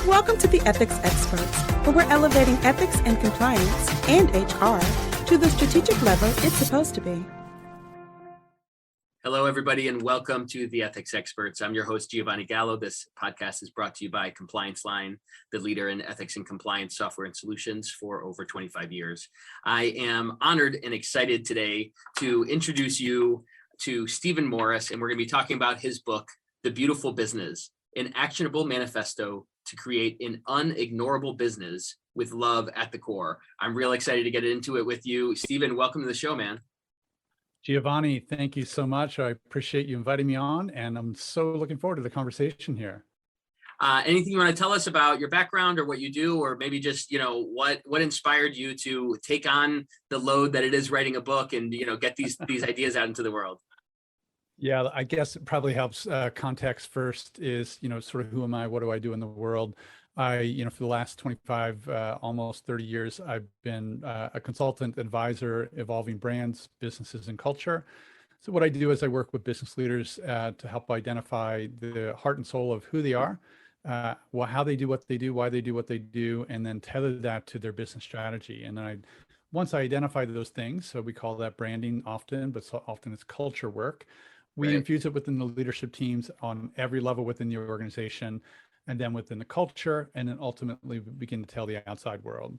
Welcome to the Ethics Experts, where we're elevating ethics and compliance and HR to the strategic level it's supposed to be. Hello, everybody, and welcome to the Ethics Experts. I'm your host, Giovanni Gallo. This podcast is brought to you by Compliance Line, the leader in ethics and compliance software and solutions for over 25 years. I am honored and excited today to introduce you to Stephen Morris, and we're going to be talking about his book, The Beautiful Business, an actionable manifesto to create an unignorable business with love at the core. I'm real excited to get into it with you. Stephen, welcome to the show, man. Giovanni, thank you so much. I appreciate you inviting me on, and I'm so looking forward to the conversation here. Anything you want to tell us about your background or what you do, or maybe just, what inspired you to take on the load that it is writing a book and, get these ideas out into the world? Yeah, I guess it probably helps. Context first is, sort of who am I? What do I do in the world? For the last 25, almost 30 years, I've been a consultant, advisor, evolving brands, businesses, and culture. So what I do is I work with business leaders to help identify the heart and soul of who they are, how they do what they do, why they do what they do, and then tether that to their business strategy. And then once I identify those things, so we call that branding often, but so often it's culture work. We infuse it within the leadership teams on every level within the organization, and then within the culture, and then ultimately begin to tell the outside world.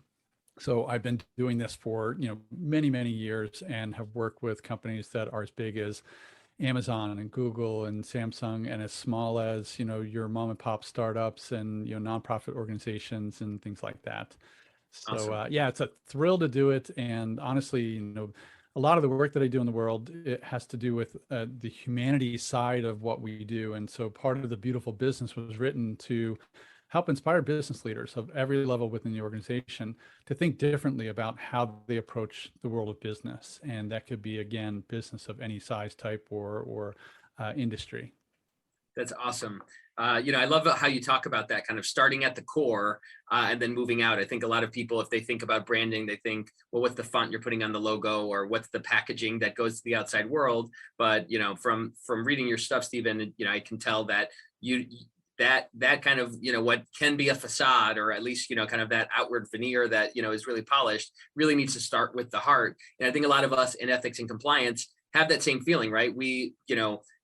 So I've been doing this for many, many years, and have worked with companies that are as big as Amazon and Google and Samsung, and as small as your mom and pop startups and nonprofit organizations and things like that. So Awesome. it's a thrill to do it, and honestly, a lot of the work that I do in the world, it has to do with the humanity side of what we do. And so part of The Beautiful Business was written to help inspire business leaders of every level within the organization to think differently about how they approach the world of business. And that could be, again, business of any size, type, or industry. That's awesome. I love how you talk about that, kind of starting at the core and then moving out. I think a lot of people, if they think about branding, they think, well, what's the font you're putting on the logo, or what's the packaging that goes to the outside world? But from reading your stuff, Stephen, I can tell that that kind of what can be a facade, or at least kind of that outward veneer that is really polished, really needs to start with the heart. And I think a lot of us in ethics and compliance have that same feeling, right? We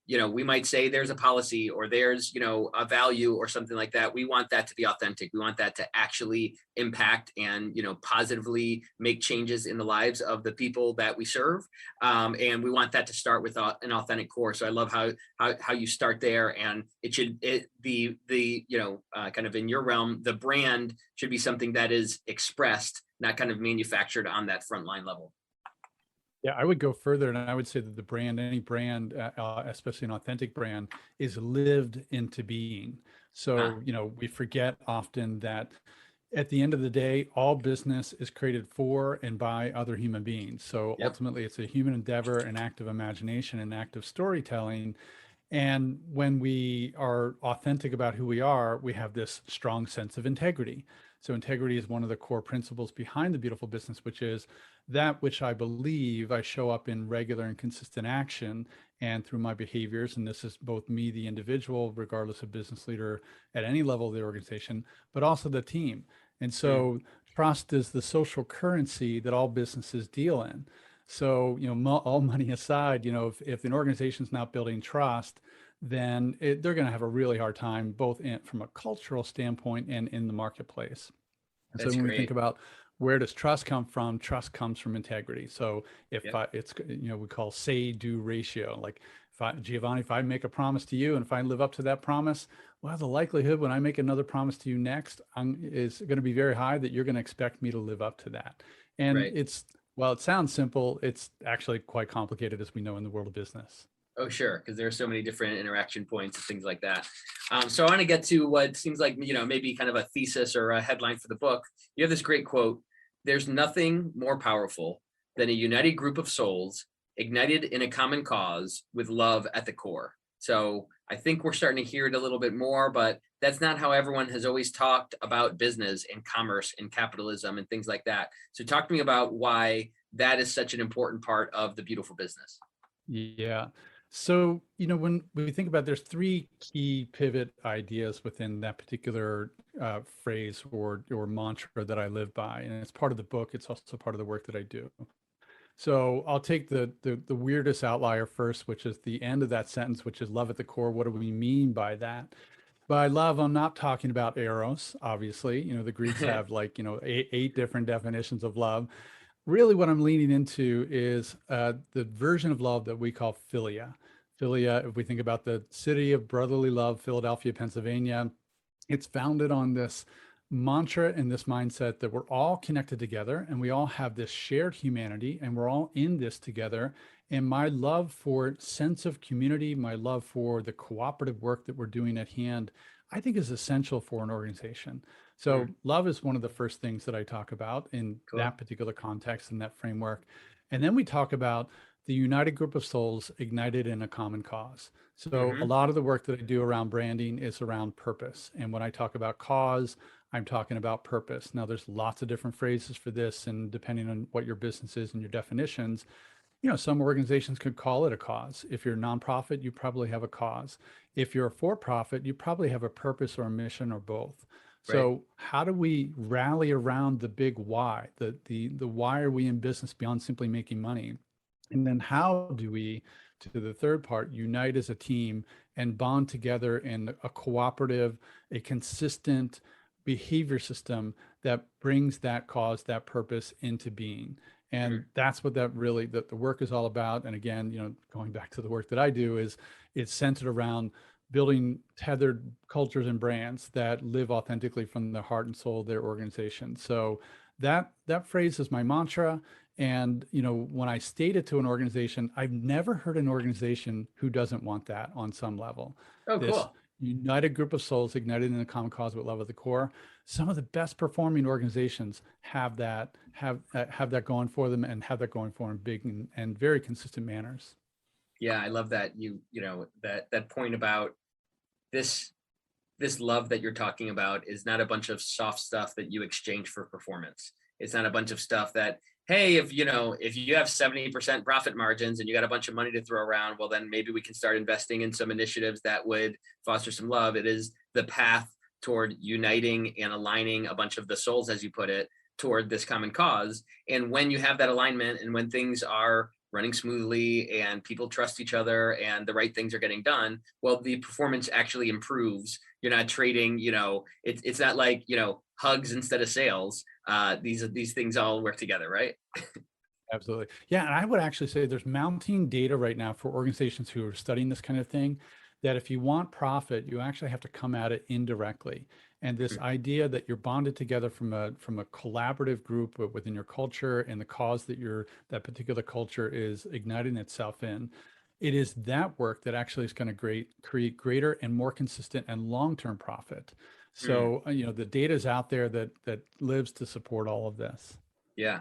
we might say there's a policy, or there's, a value or something like that. We want that to be authentic. We want that to actually impact and, positively make changes in the lives of the people that we serve. And we want that to start with an authentic core. So I love how you start there, and kind of in your realm, the brand should be something that is expressed, not kind of manufactured on that frontline level. Yeah, I would go further, and I would say that the brand, any brand, especially an authentic brand, is lived into being. So, we forget often that at the end of the day, all business is created for and by other human beings. So ultimately, it's a human endeavor, an act of imagination, an act of storytelling. And when we are authentic about who we are, we have this strong sense of integrity. So integrity is one of the core principles behind The Beautiful Business, which is that which I believe I show up in regular and consistent action and through my behaviors. And this is both me, the individual, regardless of business leader at any level of the organization, but also the team. And so trust is the social currency that all businesses deal in. So, all money aside, if an organization is not building trust, then they're going to have a really hard time, both from a cultural standpoint and in the marketplace. And so when we think about where does trust come from, trust comes from integrity. So if it's, we call say-do ratio. Like Giovanni, if I make a promise to you and if I live up to that promise, well, the likelihood when I make another promise to you next is going to be very high that you're going to expect me to live up to that. And while it sounds simple, it's actually quite complicated, as we know in the world of business. Oh, sure, because there are so many different interaction points and things like that. So I want to get to what seems like, maybe kind of a thesis or a headline for the book. You have this great quote: "There's nothing more powerful than a united group of souls ignited in a common cause with love at the core." So I think we're starting to hear it a little bit more, but that's not how everyone has always talked about business and commerce and capitalism and things like that. So talk to me about why that is such an important part of The Beautiful Business. Yeah. So, when we think about, there's three key pivot ideas within that particular phrase or mantra that I live by, and it's part of the book. It's also part of the work that I do. So I'll take the weirdest outlier first, which is the end of that sentence, which is love at the core. What do we mean by that? By love, I'm not talking about eros, obviously. The Greeks have like, eight different definitions of love. Really what I'm leaning into is the version of love that we call philia. Philia, if we think about the city of brotherly love, Philadelphia, Pennsylvania, it's founded on this mantra and this mindset that we're all connected together and we all have this shared humanity and we're all in this together. And my love for sense of community, my love for the cooperative work that we're doing at hand, I think is essential for an organization. So love is one of the first things that I talk about in that particular context and that framework. And then we talk about the united group of souls ignited in a common cause. So a lot of the work that I do around branding is around purpose. And when I talk about cause, I'm talking about purpose. Now, there's lots of different phrases for this, and depending on what your business is and your definitions, some organizations could call it a cause. If you're a nonprofit, you probably have a cause. If you're a for-profit, you probably have a purpose or a mission or both. So how do we rally around the big why? The why are we in business beyond simply making money? And then how do we, to the third part, unite as a team and bond together in a cooperative, a consistent behavior system that brings that cause, that purpose into being? And that's what that the work is all about. And again, going back to the work that I do, is it's centered around building tethered cultures and brands that live authentically from the heart and soul of their organization. So that phrase is my mantra. And, when I state it to an organization, I've never heard an organization who doesn't want that on some level. Oh, This cool. united group of souls ignited in a common cause with love at the core. Some of the best performing organizations have that going for them, and have that going for them in big and very consistent manners. Yeah, I love that that point about this love that you're talking about is not a bunch of soft stuff that you exchange for performance. It's not a bunch of stuff that, hey, if you have 70% profit margins and you got a bunch of money to throw around, well, then maybe we can start investing in some initiatives that would foster some love. It is the path toward uniting and aligning a bunch of the souls, as you put it, toward this common cause. And when you have that alignment and when things are running smoothly and people trust each other and the right things are getting done, well, the performance actually improves. You're not trading, it's not like, hugs instead of sales. These things all work together, right? Absolutely. Yeah. And I would actually say there's mounting data right now for organizations who are studying this kind of thing, that if you want profit, you actually have to come at it indirectly. And this idea that you're bonded together from a collaborative group within your culture and the cause that particular culture is igniting itself in, it is that work that actually is going to create greater and more consistent and long-term profit. So, the data is out there that lives to support all of this. Yeah.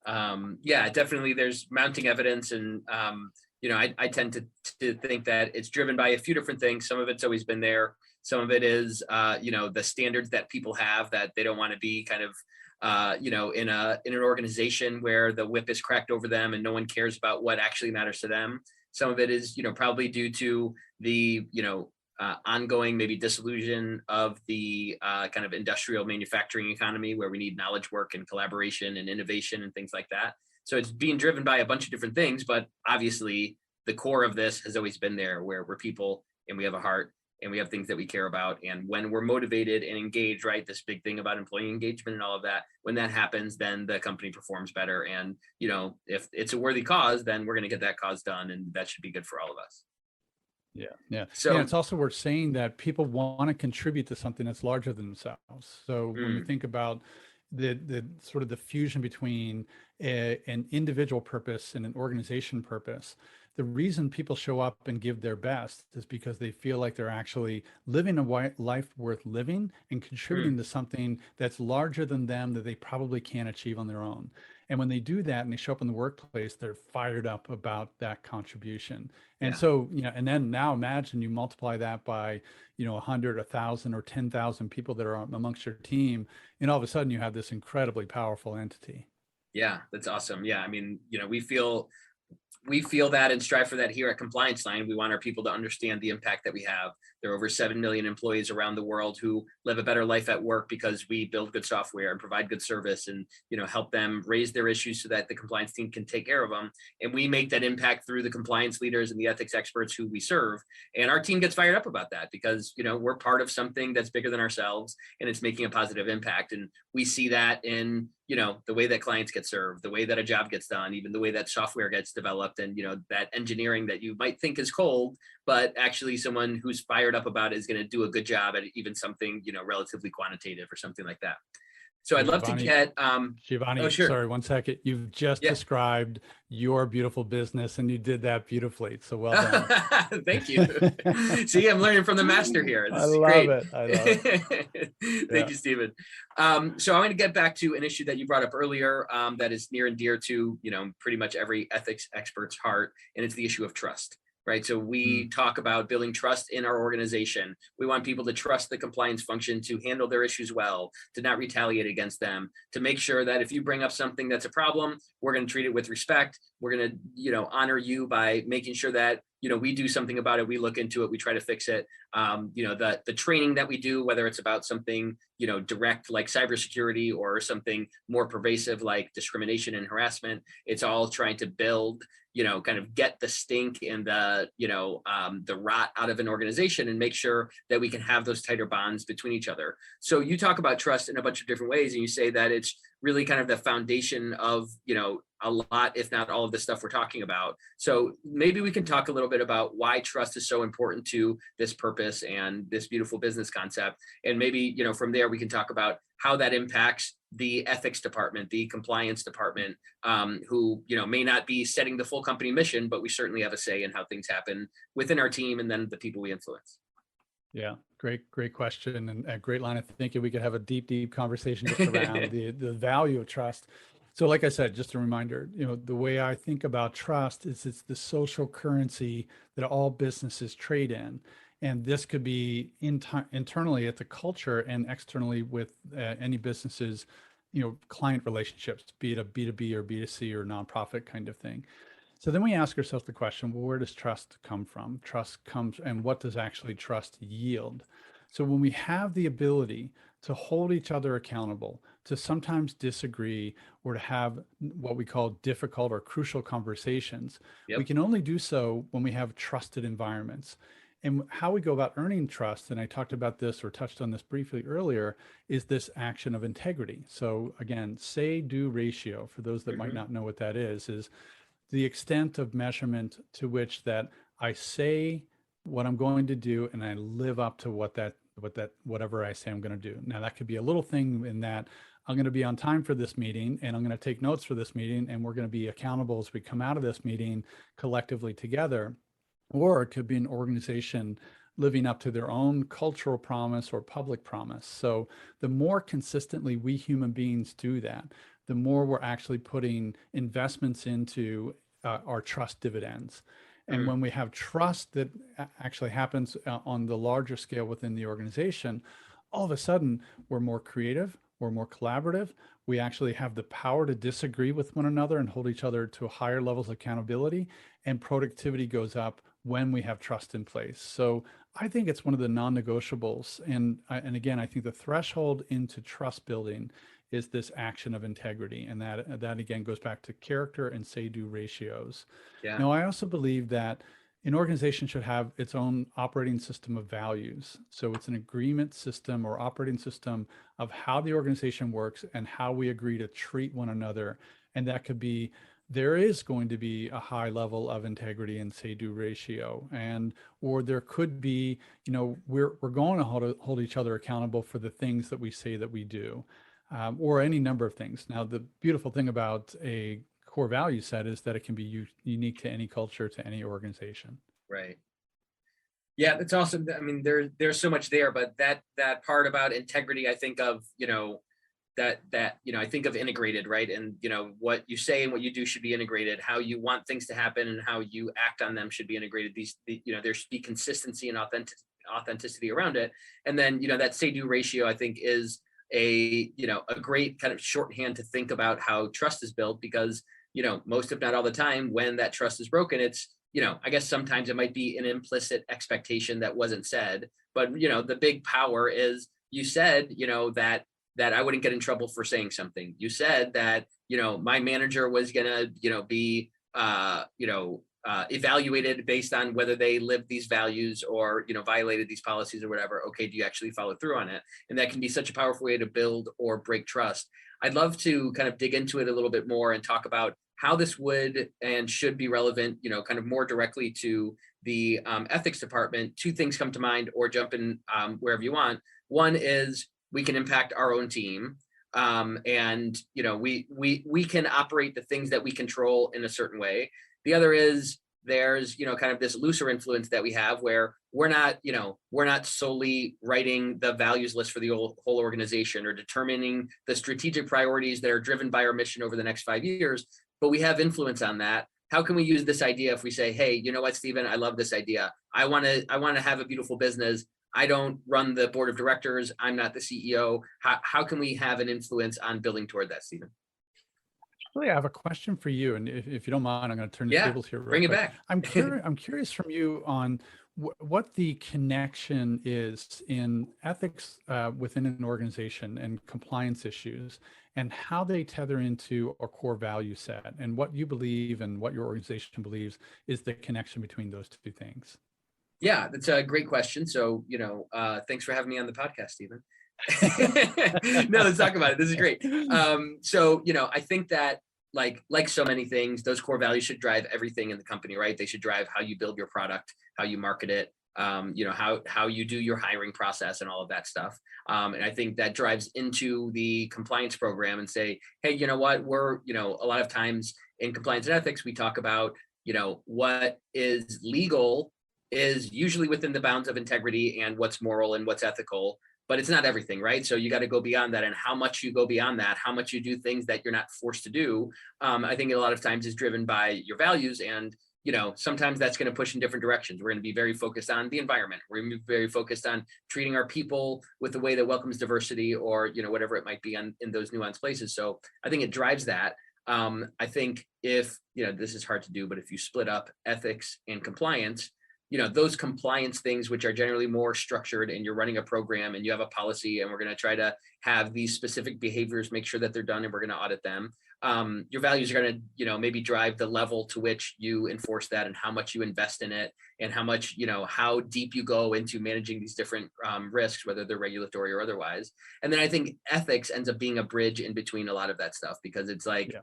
Yeah, definitely. There's mounting evidence, and I tend to think that it's driven by a few different things. Some of it's always been there. Some of it is, the standards that people have, that they don't want to be kind of, in an organization where the whip is cracked over them and no one cares about what actually matters to them. Some of it is, probably due to the, ongoing maybe disillusion of the kind of industrial manufacturing economy, where we need knowledge work and collaboration and innovation and things like that. So it's being driven by a bunch of different things, but obviously the core of this has always been there, where we're people and we have a heart and we have things that we care about. And when we're motivated and engaged, right, this big thing about employee engagement and all of that, when that happens, then the company performs better. And, if it's a worthy cause, then we're going to get that cause done, and that should be good for all of us. Yeah. So it's also worth saying that people want to contribute to something that's larger than themselves. So when we think about the sort of the fusion between an individual purpose and an organization purpose, the reason people show up and give their best is because they feel like they're actually living a life worth living and contributing to something that's larger than them, that they probably can't achieve on their own. And when they do that and they show up in the workplace, they're fired up about that contribution. And so, and then now imagine you multiply that by, 100, 1,000, or 10,000 people that are amongst your team, and all of a sudden you have this incredibly powerful entity. Yeah, that's awesome. Yeah, I mean, we feel we feel that and strive for that here at Compliance Line. We want our people to understand the impact that we have. There are over 7 million employees around the world who live a better life at work because we build good software and provide good service and, help them raise their issues so that the compliance team can take care of them. And we make that impact through the compliance leaders and the ethics experts who we serve. And our team gets fired up about that because, we're part of something that's bigger than ourselves and it's making a positive impact. And we see that in, the way that clients get served, the way that a job gets done, even the way that software gets developed, and that engineering that you might think is cold, but actually someone who's fired up about it is going to do a good job at even something relatively quantitative or something like that. So I'd love to get Giovanni, oh, sure. Sorry, 1 second. You've just described your beautiful business and you did that beautifully. So well done. Thank you. See, I'm learning from the master here. This is love great. it. I love it. Thank you, Stephen. So I'm going to get back to an issue that you brought up earlier that is near and dear to, pretty much every ethics expert's heart, and it's the issue of trust. Right. So we talk about building trust in our organization. We want people to trust the compliance function to handle their issues well, to not retaliate against them, to make sure that if you bring up something that's a problem, we're going to treat it with respect. We're going to, honor you by making sure that, we do something about it. We look into it. We try to fix it. The training that we do, whether it's about something, direct like cybersecurity or something more pervasive like discrimination and harassment, it's all trying to build, kind of get the stink and the rot out of an organization and make sure that we can have those tighter bonds between each other. So you talk about trust in a bunch of different ways, and you say that it's really kind of the foundation of, a lot, if not all of the stuff we're talking about. So maybe we can talk a little bit about why trust is so important to this purpose and this beautiful business concept. And maybe, from there, we can talk about how that impacts the ethics department, the compliance department, who, may not be setting the full company mission, but we certainly have a say in how things happen within our team and then the people we influence. Yeah, great question, and a great line of thinking. We could have a deep conversation just around the value of trust. So like I said, just a reminder, the way I think about trust is it's the social currency that all businesses trade in. And this could be internally at the culture and externally with any businesses, client relationships, be it a B2B or B2C or nonprofit kind of thing. So then we ask ourselves the question, well, where does trust come from? Trust comes, and what does actually trust yield? So when we have the ability to hold each other accountable, to sometimes disagree, or to have what we call difficult or crucial conversations, we can only do so when we have trusted environments. And how we go about earning trust, and I talked about this or touched on this briefly earlier, is this action of integrity. So again, say-do ratio, for those that might not know what that is the extent of measurement to which that I say what I'm going to do and I live up to whatever I say I'm going to do. Now that could be a little thing in that I'm going to be on time for this meeting and I'm going to take notes for this meeting and we're going to be accountable as we come out of this meeting collectively together. Or it could be an organization living up to their own cultural promise or public promise. So the more consistently we human beings do that, the more we're actually putting investments into our trust dividends. And when we have trust that actually happens on the larger scale within the organization, all of a sudden we're more creative, we're more collaborative. We actually have the power to disagree with one another and hold each other to higher levels of accountability, and productivity goes up when we have trust in place. So I think it's one of the non-negotiables. And again, I think the threshold into trust building is this action of integrity. And that again goes back to character and say-do ratios. Yeah. Now, I also believe that an organization should have its own operating system of values. So it's an agreement system or operating system of how the organization works and how we agree to treat one another. And that could be, there is going to be a high level of integrity and say-do ratio, or there could be, we're going to hold each other accountable for the things that we say that we do, or any number of things. Now, the beautiful thing about a core value set is that it can be unique to any culture, to any organization. Right. Yeah, that's awesome. I mean, there's so much there, but that part about integrity, I think of, I think of integrated, right? And, what you say and what you do should be integrated. How you want things to happen and how you act on them should be integrated. There should be consistency and authenticity around it. And then, that say-do ratio, I think, is a great kind of shorthand to think about how trust is built, because most if not all the time, when that trust is broken, it's, I guess sometimes it might be an implicit expectation that wasn't said, but the big power is you said, that I wouldn't get in trouble for saying something. You said that, my manager was gonna, be, evaluated based on whether they lived these values or, violated these policies or whatever. Okay, do you actually follow through on it? And that can be such a powerful way to build or break trust. I'd love to kind of dig into it a little bit more and talk about how this would and should be relevant, kind of more directly to the ethics department. Two things come to mind, or jump in wherever you want. One is we can impact our own team. And we can operate the things that we control in a certain way. The other is there's kind of this looser influence that we have where we're not solely writing the values list for the whole organization or determining the strategic priorities that are driven by our mission over the next 5 years, but we have influence on that. How can we use this idea if we say, hey, you know what, Stephen, I love this idea. I want to have a beautiful business. I don't run the board of directors. I'm not the CEO. How can we have an influence on building toward that, Stephen? Actually, I have a question for you, and if you don't mind, I'm going to turn the tables here. Bring it back. I'm curious from you on what the connection is in ethics within an organization and compliance issues, and how they tether into a core value set, and what you believe and what your organization believes is the connection between those two things. Yeah, that's a great question. So, thanks for having me on the podcast, Stephen. No, let's talk about it. This is great. So, I think that like so many things, those core values should drive everything in the company, right? They should drive how you build your product, how you market it, how you do your hiring process and all of that stuff. And I think that drives into the compliance program and say, hey, you know what, we're, a lot of times in compliance and ethics, we talk about, what is legal is usually within the bounds of integrity and what's moral and what's ethical, but it's not everything, right? So you got to go beyond that, and how much you go beyond that, how much you do things that you're not forced to do. I think a lot of times is driven by your values, and sometimes that's going to push in different directions. We're going to be very focused on the environment. We're going to be very focused on treating our people with the way that welcomes diversity, or whatever it might be in those nuanced places. So I think it drives that. I think if this is hard to do, but if you split up ethics and compliance, those compliance things, which are generally more structured, and you're running a program and you have a policy, and we're going to try to have these specific behaviors, make sure that they're done, and we're going to audit them. Your values are going to, maybe drive the level to which you enforce that, and how much you invest in it, and how much, how deep you go into managing these different risks, whether they're regulatory or otherwise. And then I think ethics ends up being a bridge in between a lot of that stuff, because it's like,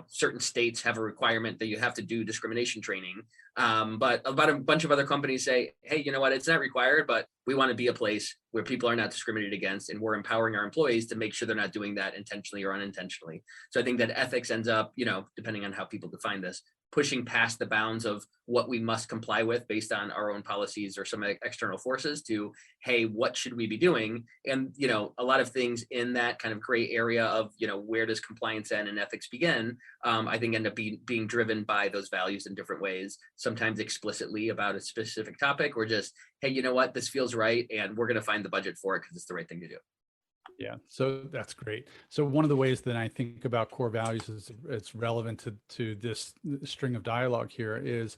certain states have a requirement that you have to do discrimination training. But about a bunch of other companies say, hey, you know what, it's not required, but we want to be a place where people are not discriminated against, and we're empowering our employees to make sure they're not doing that intentionally or unintentionally. So I think that ethics ends up, depending on how people define this, pushing past the bounds of what we must comply with based on our own policies or some external forces to, hey, what should we be doing? And, a lot of things in that kind of gray area of, where does compliance end and ethics begin, I think end up being driven by those values in different ways, sometimes explicitly about a specific topic, or just, hey, you know what, this feels right, and we're going to find the budget for it because it's the right thing to do. Yeah, so that's great. So one of the ways that I think about core values is it's relevant to this string of dialogue here is,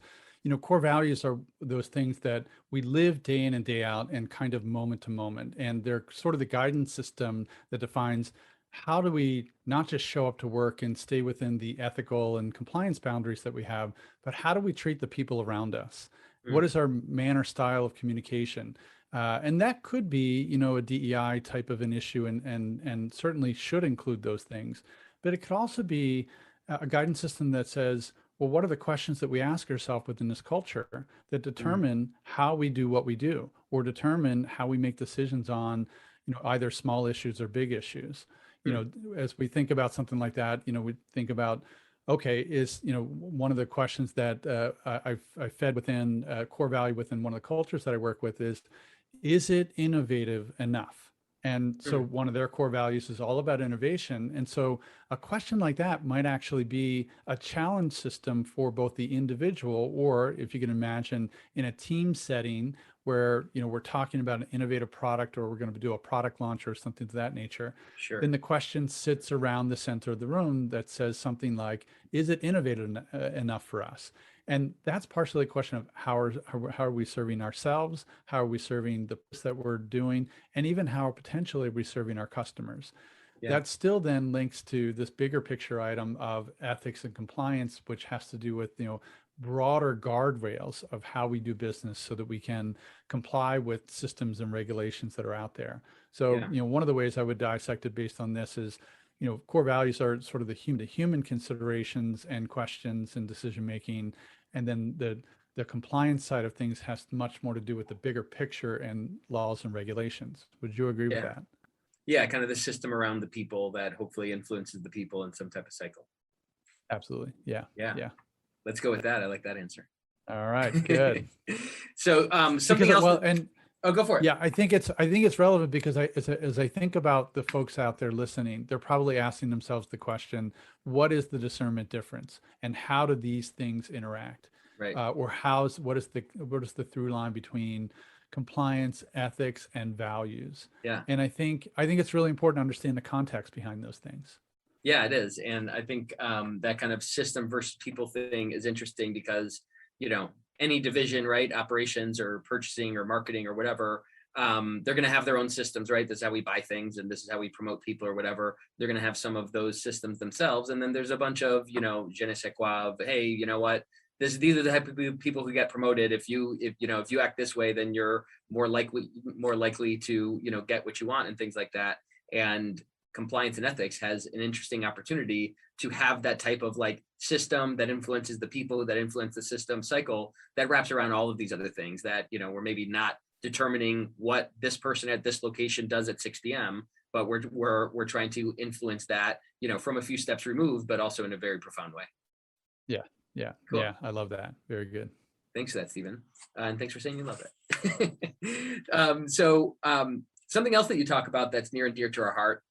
core values are those things that we live day in and day out and kind of moment to moment. And they're sort of the guidance system that defines how do we not just show up to work and stay within the ethical and compliance boundaries that we have, but how do we treat the people around us? What is our manner, style of communication? And that could be, a DEI type of an issue, and certainly should include those things. But it could also be a guidance system that says, well, what are the questions that we ask ourselves within this culture that determine how we do what we do, or determine how we make decisions on, either small issues or big issues. As we think about something like that, we think about, okay, is, one of the questions that I've fed within core value within one of the cultures that I work with is it innovative enough? And so one of their core values is all about innovation. And so a question like that might actually be a challenge system for both the individual, or if you can imagine in a team setting where, we're talking about an innovative product, or we're going to do a product launch or something to that nature, Sure. then the question sits around the center of the room that says something like, is it innovative enough for us? And that's partially a question of how are we serving ourselves? How are we serving the business that we're doing? And even how potentially we serving our customers? Yeah. That still then links to this bigger picture item of ethics and compliance, which has to do with, broader guardrails of how we do business so that we can comply with systems and regulations that are out there. So, Yeah. one of the ways I would dissect it based on this is, core values are sort of the human considerations and questions and decision making. And then the compliance side of things has much more to do with the bigger picture and laws and regulations. Would you agree with that? Yeah, kind of the system around the people that hopefully influences the people in some type of cycle. Absolutely. Yeah. Yeah. Let's go with that. I like that answer. All right. Good. So something Because, else. Oh, go for it. Yeah, I think it's relevant because as I think about the folks out there listening, they're probably asking themselves the question, what is the discernment difference, and how do these things interact? Right. Or what is the through line between compliance, ethics, and values? Yeah. And I think it's really important to understand the context behind those things. Yeah, it is. And I think that kind of system versus people thing is interesting because, any division, right, operations or purchasing or marketing or whatever, they're going to have their own systems, right? This is how we buy things and this is how we promote people or whatever. They're going to have some of those systems themselves. And then there's a bunch of, je ne sais quoi of, hey, you know what? These are the type of people who get promoted. If you act this way, then you're more likely to, get what you want and things like that. And compliance and ethics has an interesting opportunity to have that type of like system that influences the people, that influence the system cycle that wraps around all of these other things that, we're maybe not determining what this person at this location does at 6 p.m., but we're trying to influence that, from a few steps removed, but also in a very profound way. Yeah. Cool. Yeah. I love that. Very good. Thanks for that, Stephen. And thanks for saying you love it. So something else that you talk about that's near and dear to our heart,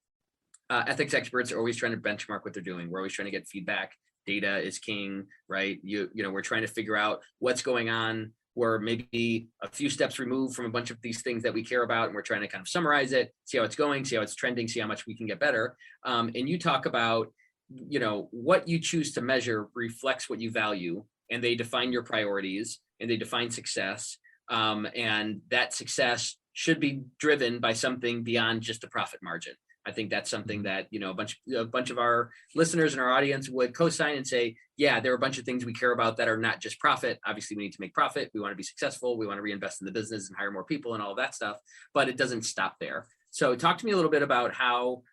ethics experts are always trying to benchmark what they're doing. We're always trying to get feedback. Data is king, right? We're trying to figure out what's going on. We're maybe a few steps removed from a bunch of these things that we care about, and we're trying to kind of summarize it, see how it's going, see how it's trending, see how much we can get better. And you talk about, what you choose to measure reflects what you value, and they define your priorities and they define success. And that success should be driven by something beyond just a profit margin. I think that's something that, a bunch of our listeners and our audience would co-sign and say, yeah, there are a bunch of things we care about that are not just profit. Obviously, we need to make profit. We want to be successful. We want to reinvest in the business and hire more people and all of that stuff, but it doesn't stop there. So talk to me a little bit about how,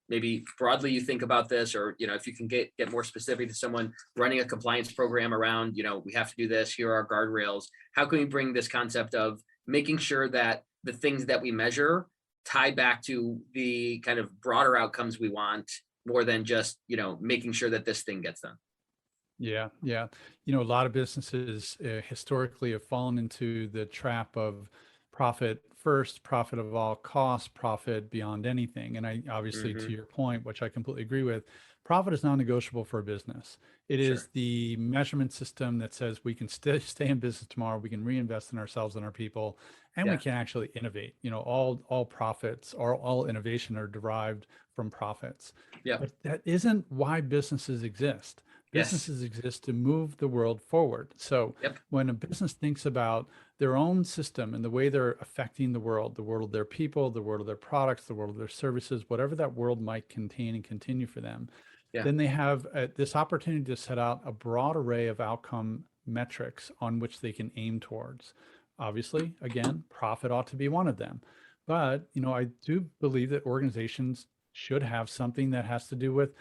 maybe broadly you think about this, or, if you can get more specific to someone running a compliance program around, we have to do this, here are our guardrails. How can we bring this concept of making sure that the things that we measure tie back to the kind of broader outcomes we want, more than just, making sure that this thing gets done? Yeah. A lot of businesses historically have fallen into the trap of profit first, profit of all costs, profit beyond anything. And I obviously, to your point, which I completely agree with, profit is non-negotiable for a business. It is the measurement system that says we can stay in business tomorrow, we can reinvest in ourselves and our people, and we can actually innovate. All profits or all innovation are derived from profits. Yeah. But that isn't why businesses exist. Businesses exist to move the world forward. So when a business thinks about their own system and the way they're affecting the world of their people, the world of their products, the world of their services, whatever that world might contain and continue for them, then they have this opportunity to set out a broad array of outcome metrics on which they can aim towards. Obviously, again, profit ought to be one of them. But, I do believe that organizations should have something that has to do with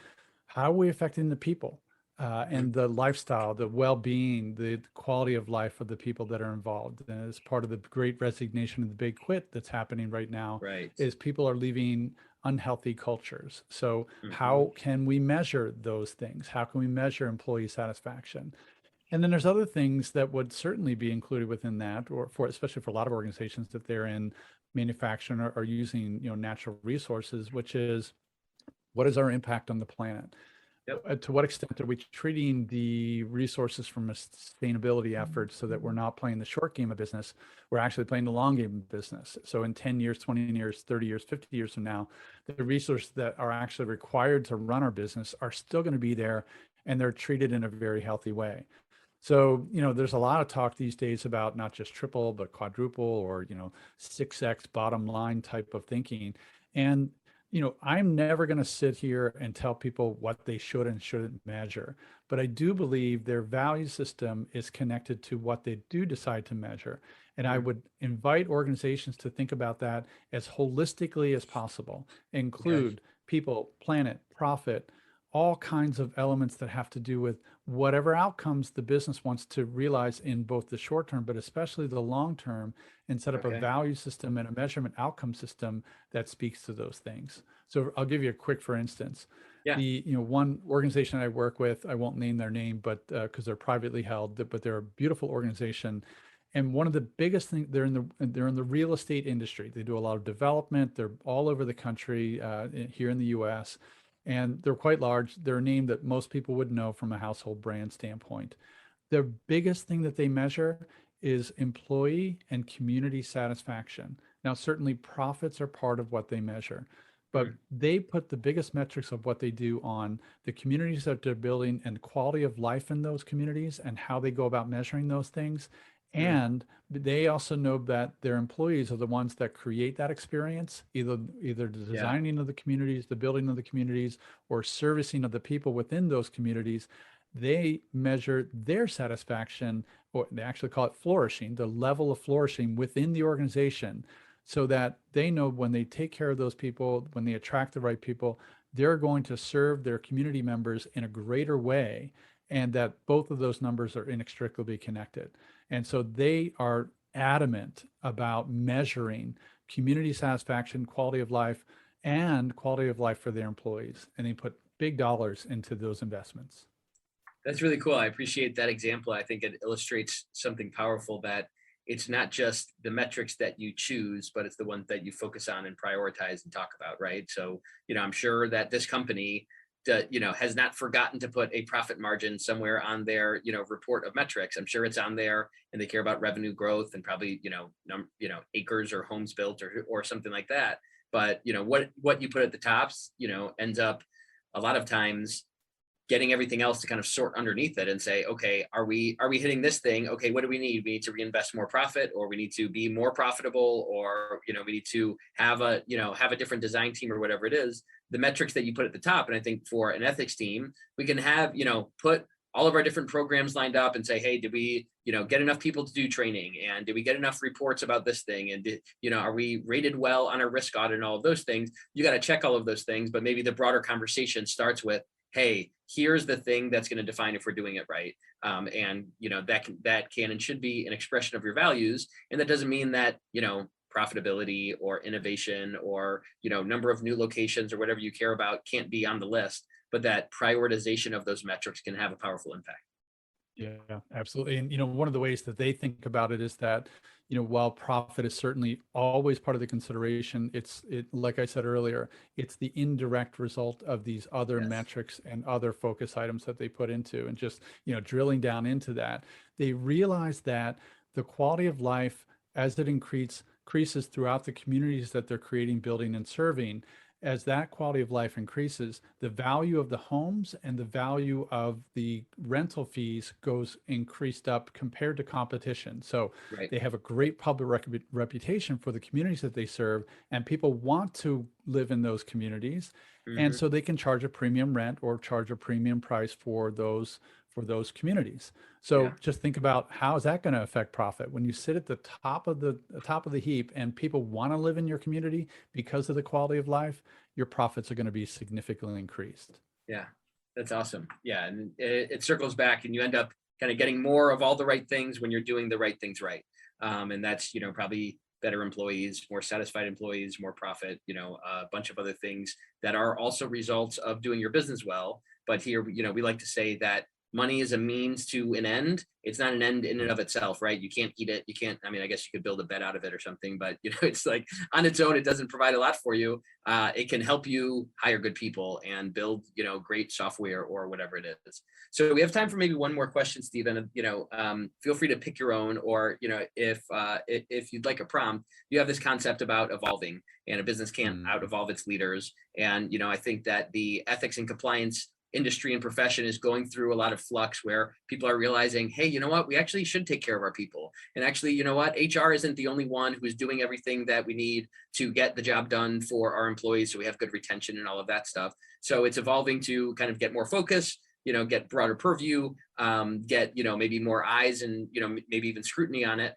how are we affecting the people? And the lifestyle, the well-being, the quality of life of the people that are involved. And as part of the great resignation and the big quit that's happening right now, is people are leaving unhealthy cultures. So how can we measure those things? How can we measure employee satisfaction? And then there's other things that would certainly be included within that, or especially for a lot of organizations that they're in manufacturing or using natural resources, which is, what is our impact on the planet? Yep. to what extent are we treating the resources from a sustainability effort so that we're not playing the short game of business, we're actually playing the long game of business. So in 10 years, 20 years, 30 years, 50 years from now, the resources that are actually required to run our business are still going to be there, and they're treated in a very healthy way. So, there's a lot of talk these days about not just triple, but quadruple, or, 6x bottom line type of thinking. And, I'm never going to sit here and tell people what they should and shouldn't measure. But I do believe their value system is connected to what they do decide to measure. And I would invite organizations to think about that as holistically as possible, include people, planet, profit, all kinds of elements that have to do with whatever outcomes the business wants to realize in both the short term, but especially the long term, and set up a value system and a measurement outcome system that speaks to those things. So I'll give you a quick, for instance, the, one organization I work with, I won't name their name, but because they're privately held, but they're a beautiful organization. And one of the biggest things, they're in the real estate industry. They do a lot of development. They're all over the country, here in the US. And they're quite large. They're a name that most people would know from a household brand standpoint. The biggest thing that they measure is employee and community satisfaction. Now, certainly profits are part of what they measure, but they put the biggest metrics of what they do on the communities that they're building and quality of life in those communities and how they go about measuring those things. And they also know that their employees are the ones that create that experience, either the designing of the communities, the building of the communities, or servicing of the people within those communities. They measure their satisfaction, or they actually call it flourishing, the level of flourishing within the organization, so that they know when they take care of those people, when they attract the right people, they're going to serve their community members in a greater way, and that both of those numbers are inextricably connected. And so they are adamant about measuring community satisfaction, quality of life, and quality of life for their employees. And they put big dollars into those investments. That's really cool. I appreciate that example. I think it illustrates something powerful, that it's not just the metrics that you choose, but it's the ones that you focus on and prioritize and talk about, right? So, I'm sure that this company has not forgotten to put a profit margin somewhere on their, report of metrics. I'm sure it's on there, and they care about revenue growth and probably, acres or homes built or something like that. But, what you put at the tops, ends up a lot of times getting everything else to kind of sort underneath it and say, okay, are we hitting this thing? Okay, what do we need? We need to reinvest more profit, or we need to be more profitable, or, we need to have a different design team, or whatever it is. The metrics that you put at the top. And I think for an ethics team, we can have, put all of our different programs lined up and say, hey, did we, get enough people to do training? And did we get enough reports about this thing? And are we rated well on our risk audit and all of those things? You got to check all of those things, but maybe the broader conversation starts with, hey, here's the thing that's going to define if we're doing it right. And, that can and should be an expression of your values. And that doesn't mean that, profitability or innovation or, number of new locations or whatever you care about can't be on the list, but that prioritization of those metrics can have a powerful impact. Yeah, absolutely. And, one of the ways that they think about it is that, while profit is certainly always part of the consideration, like I said earlier, it's the indirect result of these other metrics and other focus items that they put into, and just, drilling down into that, they realize that the quality of life, as it increases throughout the communities that they're creating, building, and serving, as that quality of life increases, the value of the homes and the value of the rental fees goes increased up compared to competition. So they have a great public reputation for the communities that they serve, and people want to live in those communities. And so they can charge a premium rent or charge a premium price for those communities. So just think about, how is that going to affect profit when you sit at the top of the heap and people want to live in your community because of the quality of life. Your profits are going to be significantly increased. Yeah, that's awesome. Yeah, and it circles back, and you end up kind of getting more of all the right things when you're doing the right things right. And that's, probably better employees, more satisfied employees, more profit, a bunch of other things that are also results of doing your business well. But here, we like to say that money is a means to an end. It's not an end in and of itself, right? You can't eat it. You can't, I mean, I guess you could build a bed out of it or something, but it's like on its own, it doesn't provide a lot for you. It can help you hire good people and build, great software or whatever it is. So we have time for maybe one more question, Stephen. Feel free to pick your own, or, if you'd like a prompt, you have this concept about evolving, and a business can't out evolve its leaders. And, I think that the ethics and compliance industry and profession is going through a lot of flux, where people are realizing, hey, you know what, we actually should take care of our people. And actually, you know what, HR isn't the only one who's doing everything that we need to get the job done for our employees, so we have good retention and all of that stuff. So it's evolving to kind of get more focus, get broader purview, get, maybe more eyes and, maybe even scrutiny on it.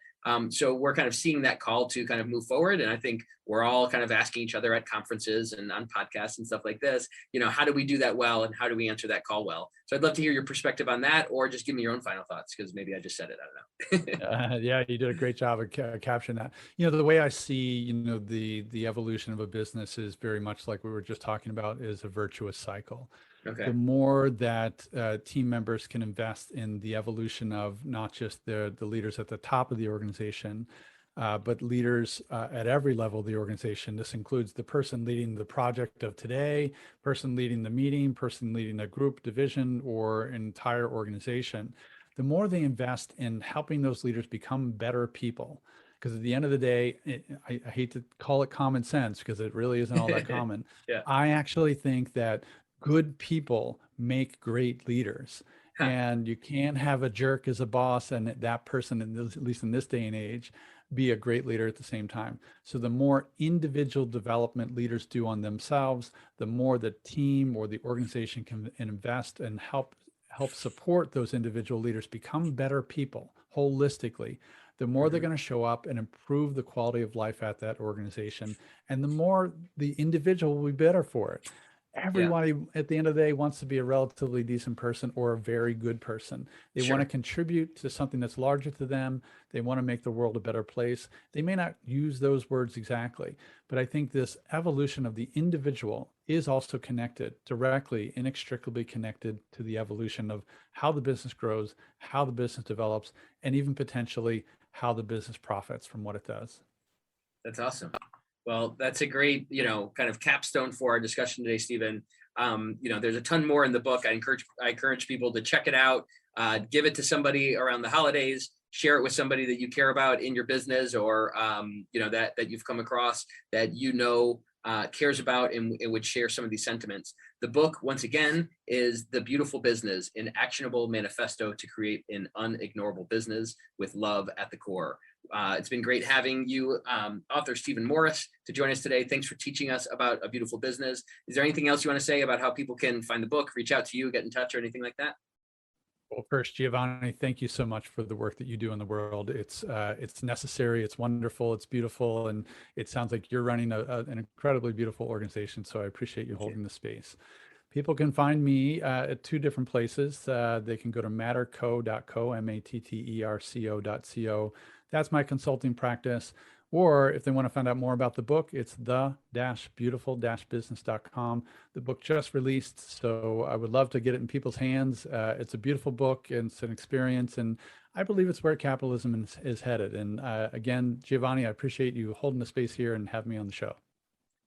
So we're kind of seeing that call to kind of move forward. And I think we're all kind of asking each other at conferences and on podcasts and stuff like this, how do we do that well? And how do we answer that call well? So I'd love to hear your perspective on that, or just give me your own final thoughts, because maybe I just said it. I don't know. Yeah, you did a great job of capturing that. The way I see, the evolution of a business is very much like we were just talking about, is a virtuous cycle. Okay. The more that team members can invest in the evolution of not just the leaders at the top of the organization, but leaders at every level of the organization. This includes the person leading the project of today, person leading the meeting, person leading a group, division, or entire organization. The more they invest in helping those leaders become better people, because at the end of the day, I hate to call it common sense, because it really isn't all that common. Yeah. I actually think that good people make great leaders. And you can't have a jerk as a boss and that person, at least in this day and age, be a great leader at the same time. So the more individual development leaders do on themselves, the more the team or the organization can invest and help support those individual leaders become better people holistically, the more they're going to show up and improve the quality of life at that organization. And the more the individual will be better for it. Everybody at the end of the day wants to be a relatively decent person or a very good person. They want to contribute to something that's larger to them. They want to make the world a better place. They may not use those words exactly, but I think this evolution of the individual is also connected, directly, inextricably connected to the evolution of how the business grows, how the business develops, and even potentially how the business profits from what it does. That's awesome. Well, that's a great, kind of capstone for our discussion today, Stephen. There's a ton more in the book. I encourage people to check it out, give it to somebody around the holidays, share it with somebody that you care about in your business, or, that you've come across that, cares about and would share some of these sentiments. The book, once again, is The Beautiful Business: An Actionable Manifesto to Create an Unignorable Business with Love at the Core. It's been great having you, author Stephen Morris, to join us today. Thanks for teaching us about a beautiful business. Is there anything else you want to say about how people can find the book, reach out to you, get in touch, or anything like that? Well, first, Giovanni, thank you so much for the work that you do in the world. It's necessary, it's wonderful, it's beautiful, and it sounds like you're running an incredibly beautiful organization. So I appreciate you holding the space. People can find me at two different places. They can go to matterco.co, matterco.co. That's my consulting practice. Or if they want to find out more about the book, it's the-beautiful-business.com. The book just released, so I would love to get it in people's hands. It's a beautiful book, and it's an experience, and I believe it's where capitalism is headed. And again, Giovanni, I appreciate you holding the space here and having me on the show.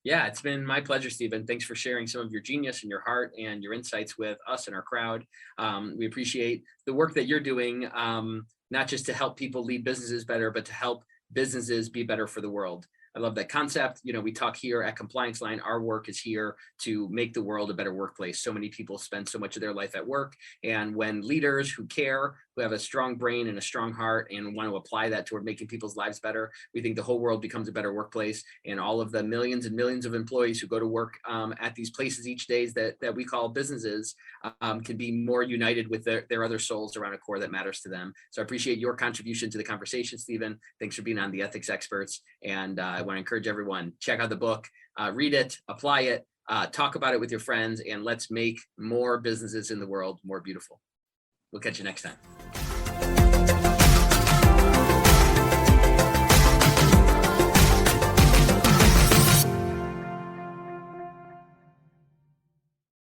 Yeah, it's been my pleasure, Stephen. Thanks for sharing some of your genius and your heart and your insights with us and our crowd. We appreciate the work that you're doing, not just to help people lead businesses better, but to help businesses be better for the world. I love that concept. We talk here at Compliance Line. Our work is here to make the world a better workplace. So many people spend so much of their life at work. And when leaders who care, who have a strong brain and a strong heart and want to apply that toward making people's lives better, we think the whole world becomes a better workplace. And all of the millions and millions of employees who go to work at these places each day that we call businesses can be more united with their other souls around a core that matters to them. So I appreciate your contribution to the conversation, Stephen. Thanks for being on The Ethics Experts. And I want to encourage everyone, check out the book, read it, apply it, talk about it with your friends, and let's make more businesses in the world more beautiful. We'll catch you next time.